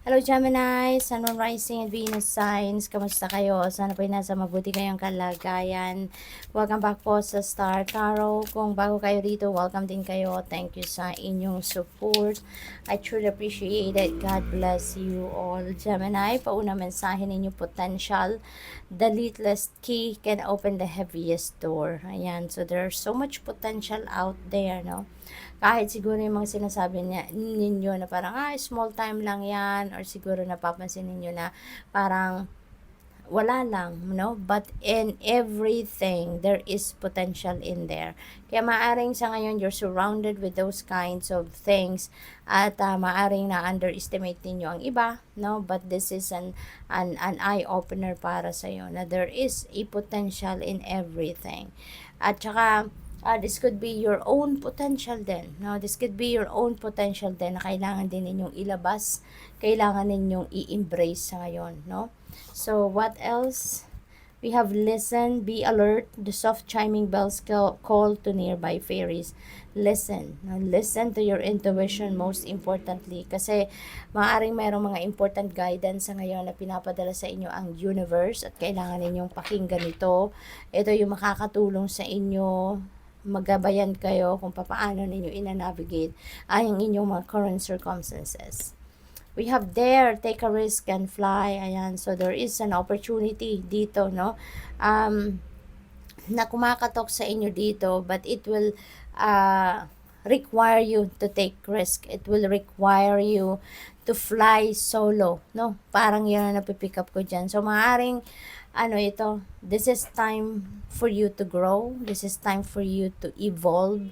Hello Gemini, Sun, Moon, Rising, and Venus signs. Kamusta kayo? Sana po nasa mabuti kayong kalagayan. Welcome back po sa Star Tarot. Kung bago kayo dito, welcome din kayo. Thank you sa inyong support. I truly appreciate it. God bless you all. Gemini, pauna mensahe ninyo potential. The littlest key can open the heaviest door. Ayan, so there's so much potential out there, no? Kahit siguro yung mga sinasabi ninyo na parang, small time lang yan, or siguro napapansin ninyo na parang wala lang, no? But in everything, there is potential in there. Kaya maaring sa ngayon, you're surrounded with those kinds of things at maaring na-underestimate ninyo ang iba, no? But this is an eye-opener para sa'yo na there is a potential in everything. At saka, this could be your own potential din, no? This could be your own potential din na kailangan din ninyong ilabas, kailangan ninyong i-embrace sa ngayon, no? So, what else? We have listen, be alert, the soft chiming bells call to nearby fairies. Listen. No? Listen to your intuition most importantly. Kasi maaaring mayroong mga important guidance sa ngayon na pinapadala sa inyo ang universe at kailangan ninyong pakinggan ito. Ito yung makakatulong sa inyo magabayan kayo kung paano ninyo ina-navigate ang inyong mga current circumstances. We have dare, take a risk and fly. Ayan, so there is an opportunity dito, no? Na kumakatok sa inyo dito, but it will require you to take risk. It will require you to fly solo, no? Parang yun ang napipick up ko dyan. So, maaaring ito, this is time for you to grow. This is time for you to evolve.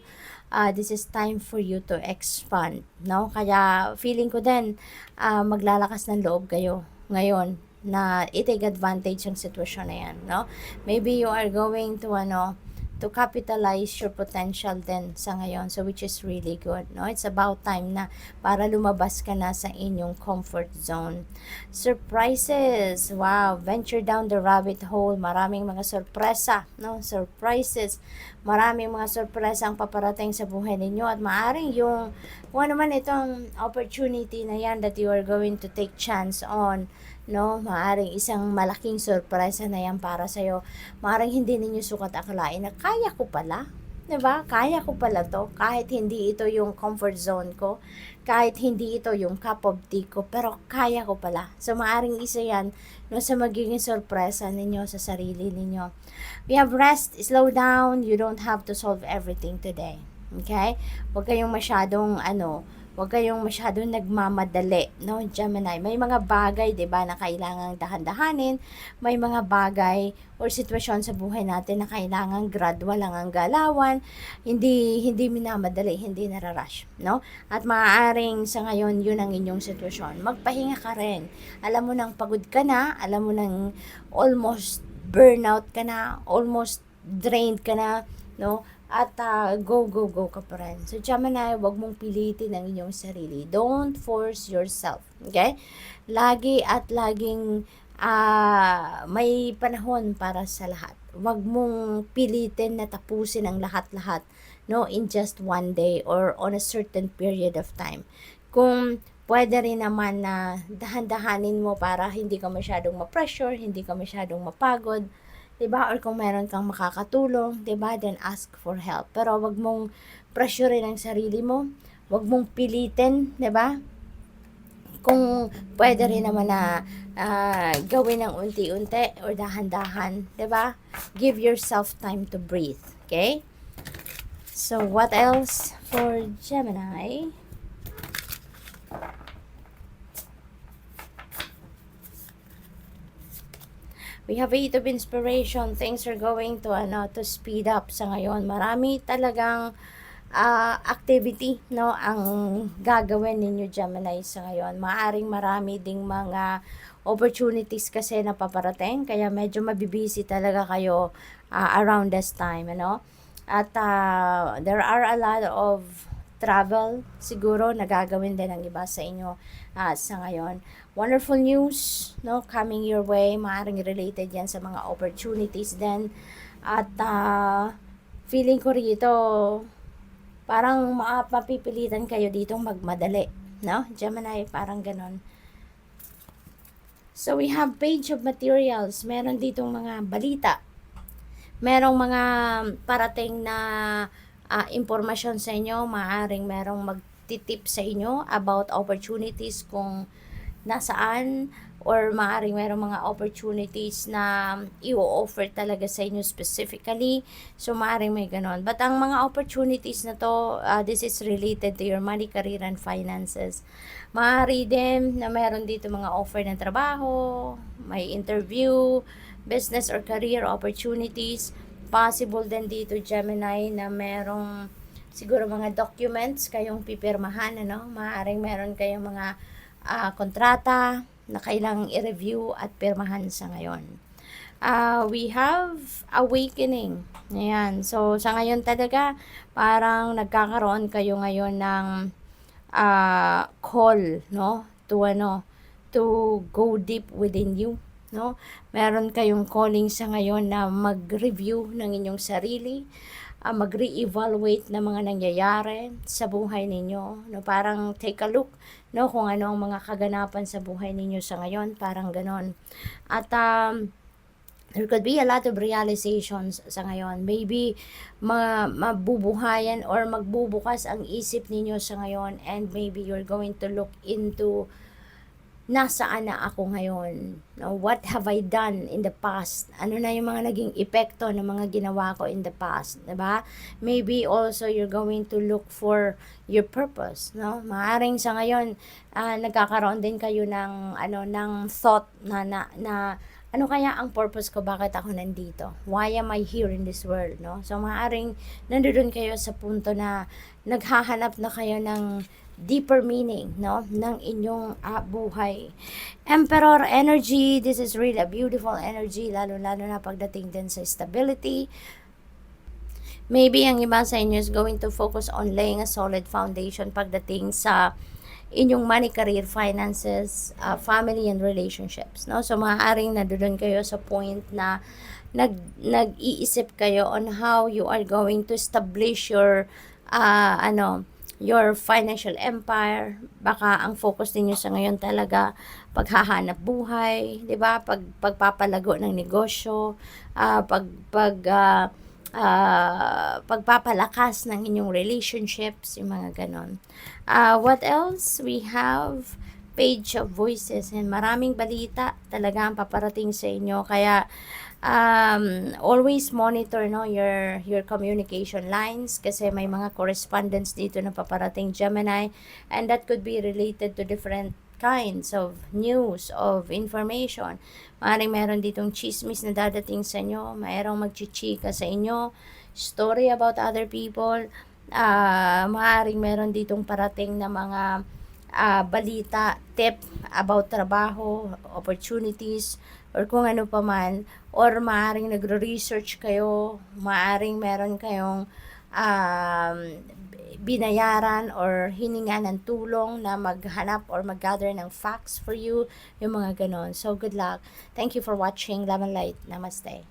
This is time for you to expand, no? Kaya feeling ko din, maglalakas ng loob kayo ngayon na i-take advantage ng sitwasyon na yan, no? Maybe you are going to capitalize your potential din sa ngayon, so which is really good, no? It's about time na para lumabas ka na sa inyong comfort zone. Surprises, wow, venture down the rabbit hole, maraming mga sorpresa, no? Surprises, maraming mga sorpresa ang paparating sa buhay ninyo at maaring yung kung ano man itong opportunity na yan that you are going to take chance on, no? Maaring isang malaking sorpresa na yan para sa'yo. Maaring hindi ninyo sukat akalain na kaya ko pala. 'Di ba? Kaya ko pala to. Kahit hindi ito yung comfort zone ko. Kahit hindi ito yung cup of tea ko. Pero kaya ko pala. So, maaring isa yan, no, sa magiging sorpresa ninyo sa sarili ninyo. We have rest, slow down. You don't have to solve everything today. Okay? Huwag kayong masyadong nagmamadali, no, Gemini. May mga bagay, 'di ba, na kailangang dahan-dahanin. May mga bagay or sitwasyon sa buhay natin na kailangang gradual lang ang galawan. Hindi minamadali, hindi nararush, no? At maaaring sa ngayon, 'yun ang inyong sitwasyon. Magpahinga ka rin. Alam mo nang pagod ka na, alam mo nang almost burnout ka na, almost drained ka na, no? At go ka pa rin. So, Gemini, wag mong pilitin ang inyong sarili. Don't force yourself. Okay? Lagi at laging may panahon para sa lahat. Wag mong pilitin na tapusin ang lahat-lahat, no, in just one day or on a certain period of time. Kung pwede rin naman na dahan-dahanin mo para hindi ka masyadong ma-pressure, hindi ka masyadong mapagod, 'di ba? Or kung meron kang makakatulong, 'di ba? Then ask for help. Pero wag mong pressurein ang sarili mo. Wag mong pilitin, 'di ba? Kung pwede rin naman na gawin ng unti-unti or dahan-dahan, 'di ba? Give yourself time to breathe, okay? So, what else for Gemini? We have 8 of inspiration. Things are going to speed up sa ngayon. Marami talagang activity, no, ang gagawin ninyo, Gemini, sa ngayon. Maaring marami ding mga opportunities kasi na paparating, kaya medyo mabibisi talaga kayo around this time, ano? At there are a lot of travel siguro na gagawin din ng iba sa inyo sa ngayon. Wonderful news, no, coming your way. Maaring related yan sa mga opportunities din. At feeling ko rito, parang mapipilitan kayo ditong magmadali, no? Gemini, parang ganon. So we have page of materials. Meron ditong mga balita. Merong mga parating na impormasyon sa inyo. Maaaring merong magtitip sa inyo about opportunities kung nasaan, or maaaring merong mga opportunities na i-offer talaga sa inyo specifically. So maaaring may ganon. But ang mga opportunities na to, this is related to your money, career, and finances. Maaari din na meron dito mga offer ng trabaho, may interview, business or career opportunities. Possible din dito, Gemini, na merong siguro mga documents kayong pipirmahan, ano? Maaaring meron kayong mga kontrata na kailangang i-review at pirmahan sa ngayon. We have awakening. Ayan. So, sa ngayon talaga, parang nagkakaroon kayo ngayon ng call, no? To go deep within you, no? Meron kayong calling sa ngayon na mag-review ng inyong sarili, mag-re-evaluate ng mga nangyayari sa buhay ninyo, no? Parang take a look, no, kung ano ang mga kaganapan sa buhay ninyo sa ngayon, parang ganon. At there could be a lot of realizations sa ngayon. Maybe mabubuhayan or magbubukas ang isip ninyo sa ngayon, and maybe you're going to look into nasaan na ako ngayon? No, what have I done in the past? Ano na yung mga naging epekto ng mga ginawa ko in the past, 'di ba? Maybe also you're going to look for your purpose, no? Maaring sa ngayon nagkakaroon din kayo ng ng thought na ano kaya ang purpose ko, bakit ako nandito? Why am I here in this world, no? So maaring nandoon kayo sa punto na naghahanap na kayo ng deeper meaning, no, ng inyong buhay. Emperor energy, this is really a beautiful energy, lalo na pagdating din sa stability. Maybe ang iba sa inyo is going to focus on laying a solid foundation pagdating sa inyong money, career, finances, family, and relationships, no? So maaaring nandoon kayo sa point na nag-iisip kayo on how you are going to establish your your financial empire. Baka ang focus niyo sa ngayon talaga paghahanap buhay, 'di ba? Pagpapalago ng negosyo, pagpapalakas ng inyong relationships, yung mga ganon. What else? We have page of voices, and maraming balita talaga ang paparating sa inyo, kaya always monitor, no, your communication lines, kasi may mga correspondence dito na paparating, Gemini, and that could be related to different kinds of news, of information. Maaaring meron ditong chismis na dadating sa inyo, mayroong magchichika sa inyo, story about other people. Maaaring meron ditong parating na mga balita, tip about trabaho, opportunities, or kung ano pa man, or maaaring nagre-research kayo, maaaring meron kayong binayaran or hininga ng tulong na maghanap or mag-gather ng facts for you, yung mga ganon. So good luck. Thank you for watching. Love and light. Namaste.